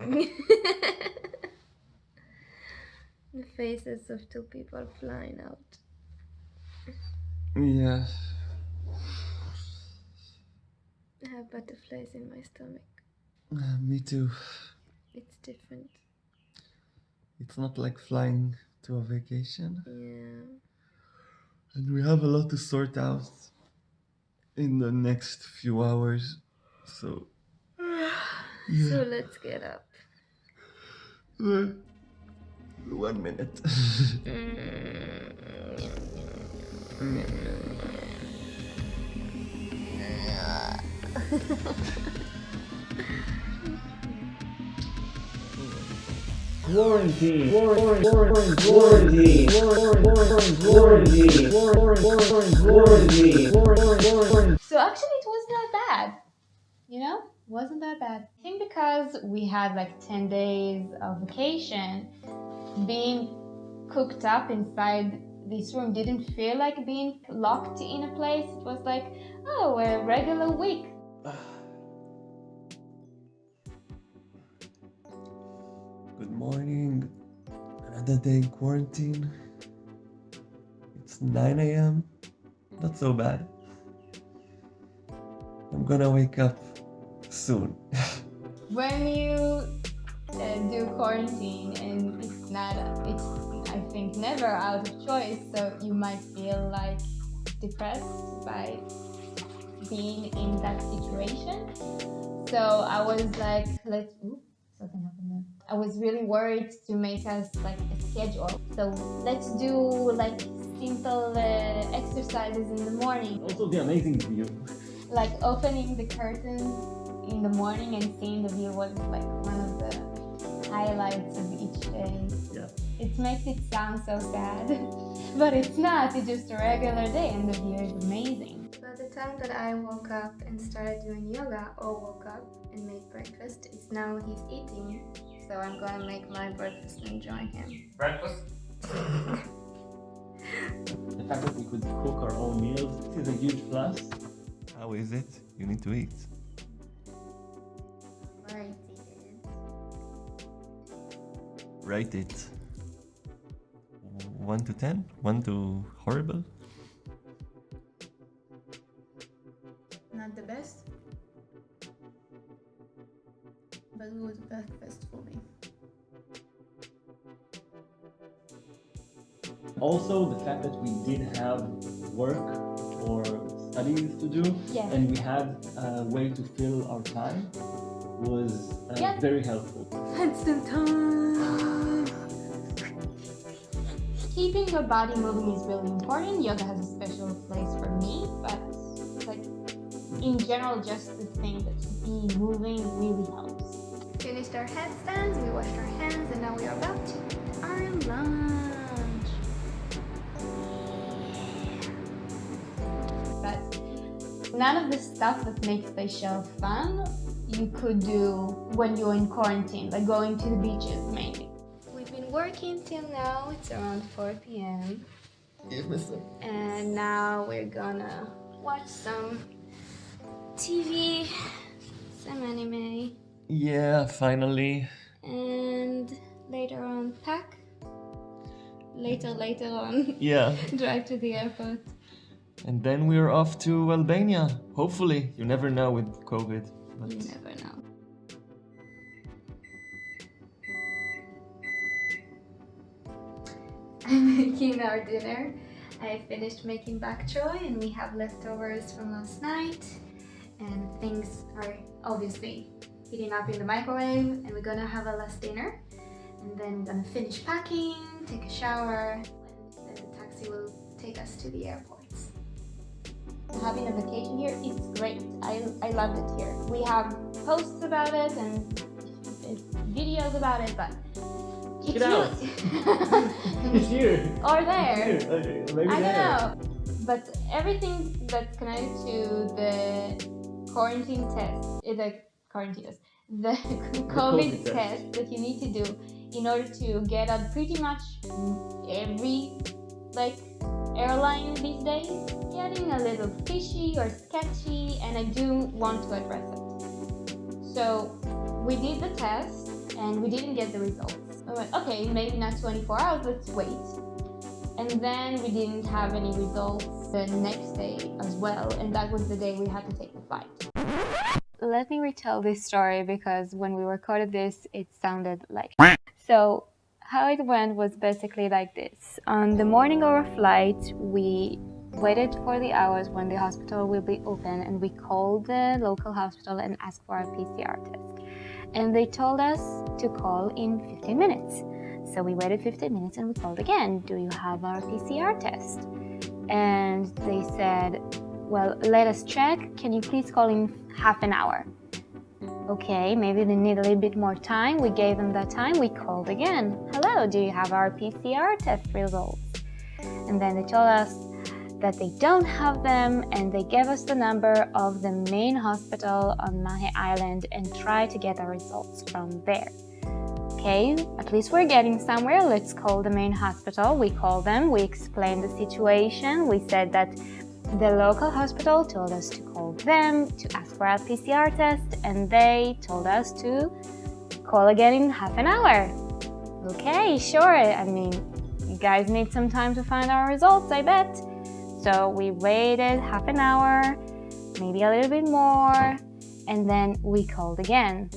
The faces of two people flying out. Yeah. I have butterflies in my stomach. Me too. It's different. It's not like flying to a vacation. Yeah. And we have a lot to sort out in the next few hours. So. Yeah. So let's get up. 1 minute. Quarantine. So actually it wasn't that bad, wasn't that bad. I think because we had like 10 days of vacation, being cooked up inside this room didn't feel like being locked in a place. It was like, oh, a regular week. Good morning. Another day in quarantine. It's 9 a.m. Not so bad. I'm gonna wake up soon. When you do quarantine and it's I think never out of choice, so you might feel like depressed by being in that situation. So I was like, something happened there. I was really worried to make us like a schedule. So let's do like simple exercises in the morning. Also the amazing view. Like opening the curtains in the morning and seeing the view was like one of the highlights of each day. Yeah. It makes it sound so sad, but it's not. It's just a regular day and the view is amazing. By the time that I woke up and started doing yoga, or woke up and made breakfast, it's now he's eating. So I'm gonna make my breakfast and join him. Breakfast? The fact that we could cook our own meals is a huge plus. How is it? You need to eat. Rate it. 1 to 10? 1 to horrible? Not the best, but it was breakfast for me. Also, the fact that we did have work or studies to do, Yeah. and we had a way to fill our time was very helpful. Had some time. Keeping your body moving is really important. Yoga has a special place for me, but like in general, just the thing that being moving really helps. Finished our headstands, we washed our hands, and now we are about to eat our lunch. But none of the stuff that makes Seychelles fun you could do when you're in quarantine, like going to the beaches mainly. We've been working till now, it's around 4 p.m. And now we're gonna watch some TV, some anime, Yeah, finally. and later on pack. Later on, Yeah. drive to the airport. And then we're off to Albania. Hopefully. You never know with COVID. But You never know. I'm making our dinner. I finished making bok choy and we have leftovers from last night. And things are obviously heating up in the microwave, and we're gonna have a last dinner. And then gonna finish packing, take a shower, and then the taxi will take us to the airports. Having a vacation here, it's great. I loved it here. We have posts about it and videos about it, but Check it out. It's here. Or there. It's here. Okay, maybe I there. know. But everything that's connected to the quarantine test, the COVID test that you need to do in order to get on pretty much every airline these days, getting a little fishy or sketchy, and I do want to address it. So we did the test, and we didn't get the results. I went, okay, maybe not 24 hours, let's wait. And then we didn't have any results the next day as well, and that was the day we had to take the flight. Let me retell this story because when we recorded this, it sounded like so. How it went was basically like this. On the morning of our flight, we waited for the hours when the hospital will be open, and we called the local hospital and asked for a PCR test. And they told us to call in 15 minutes. So we waited 15 minutes and we called again. Do you have our PCR test? And they said, well, let us check. Can you please call in half an hour? Okay, maybe they need a little bit more time. We gave them that time. We called again. Hello, do you have our PCR test results? And then they told us that they don't have them, and they gave us the number of the main hospital on Mahe Island and tried to get our results from there. Okay, at least we're getting somewhere. Let's call the main hospital. We called them. We explained the situation. We said that the local hospital told us to call them to ask for a PCR test, and they told us to call again in half an hour. Okay, sure. I mean, you guys need some time to find our results, I bet. So we waited half an hour, maybe a little bit more, and then we called again.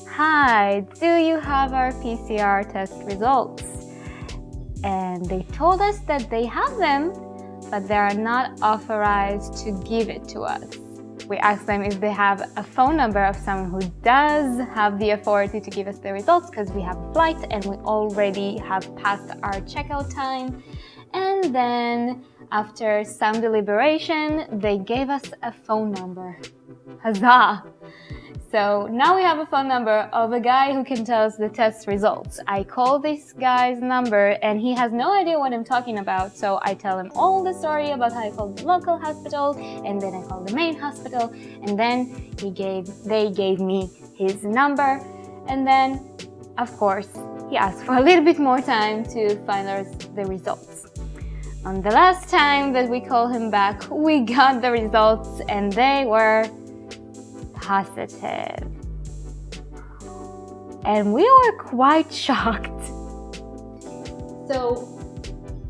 Hi, do you have our PCR test results? And they told us that they have them, but they are not authorized to give it to us. We asked them if they have a phone number of someone who does have the authority to give us the results, because we have a flight and we already have passed our checkout time. And then after some deliberation, they gave us a phone number. Huzzah! So now we have a phone number of a guy who can tell us the test results. I call this guy's number and he has no idea what I'm talking about. So I tell him all the story about how I called the local hospital, and then I called the main hospital, and then they gave me his number. And then, of course, he asked for a little bit more time to find us the results. On the last time that we called him back, we got the results and they were positive. And we were quite shocked. So,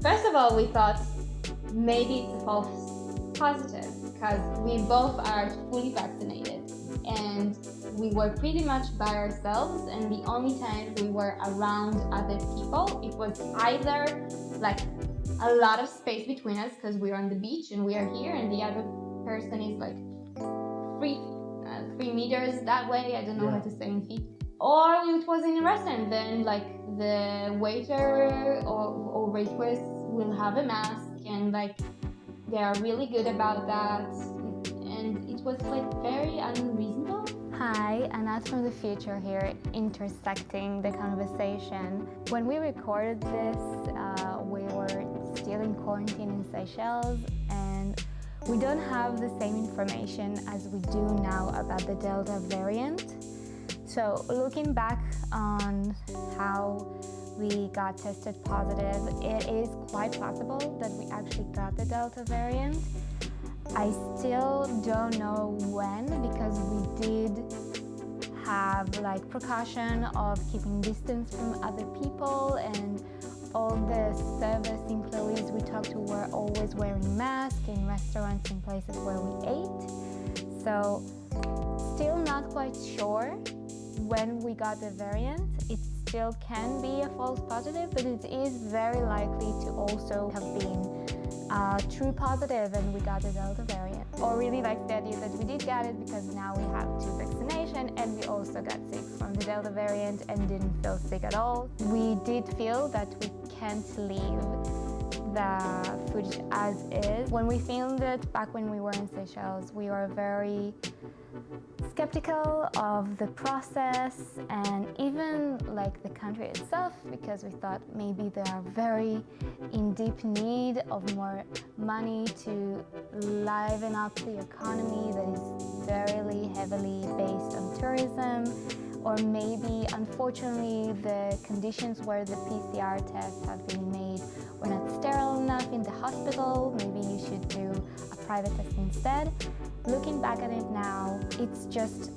first of all, we thought maybe it's a false positive because we both are fully vaccinated and we were pretty much by ourselves, and the only time we were around other people, it was either like a lot of space between us because we are on the beach and we are here, and the other person is like 3 meters that way, I don't know how to say in feet, or it was in a restaurant. Then like the waiter or waitress will have a mask, and like they are really good about that, and it was like very unreasonable. Hi, Anat from the future here, intersecting the conversation. When we recorded this, we were still in quarantine in Seychelles, and we don't have the same information as we do now about the Delta variant. So looking back on how we got tested positive, it is quite possible that we actually got the Delta variant. I still don't know when, because we did have like precaution of keeping distance from other people, and all the service employees we talked to were always wearing masks in restaurants and places where we ate. So still not quite sure when we got the variant. It still can be a false positive, but it is very likely to also have been true positive and we got the Delta variant. Or really like the idea that we did get it because now we have 2 vaccinations, and we also got sick from the Delta variant and didn't feel sick at all. We did feel that we can't leave the footage as is. When we filmed it back when we were in Seychelles, we were very skeptical of the process and even like the country itself, because we thought maybe they are very in deep need of more money to liven up the economy that is very heavily based on tourism, or maybe unfortunately the conditions where the PCR tests have been made were not sterile enough in the hospital. Maybe you should do a private test instead. Looking back at it now, it's just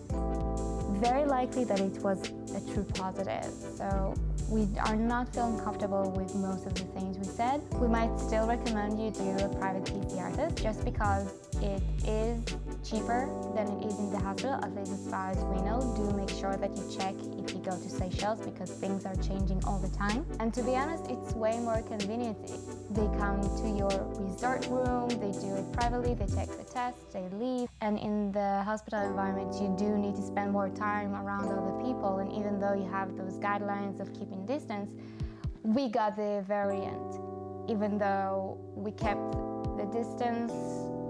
very likely that it was a true positive. So we are not feeling comfortable with most of the things we said. We might still recommend you do a private PCR test just because it is cheaper than it is in the hospital, at least as far as we know. Do make sure that you check if you go to Seychelles because things are changing all the time. And to be honest, it's way more convenient. They come to your resort room, they do it privately, they take the test, they leave. And in the hospital environment, you do need to spend more time around other people. And even though you have those guidelines of keeping distance, we got the variant. Even though we kept the distance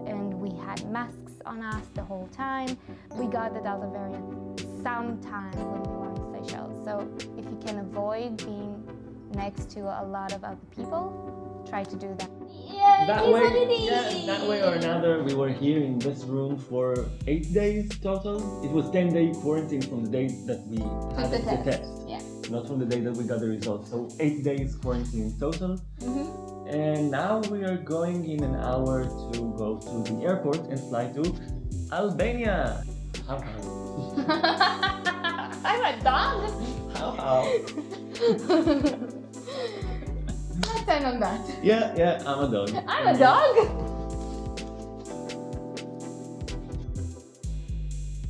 and we had masks on us the whole time, we got the Delta variant sometime when we were in Seychelles. So if you can avoid being next to a lot of other people, try to do that. That way or another, we were here in this room for 8 days total. It was 10-day quarantine from the day that we had the test. Yeah. Not from the day that we got the results. So 8 days quarantine in total. And now we are going in an hour to go to the airport and fly to Albania. How? I'm a dog. How? Let's end on that. Yeah, I'm a dog. I'm a dog.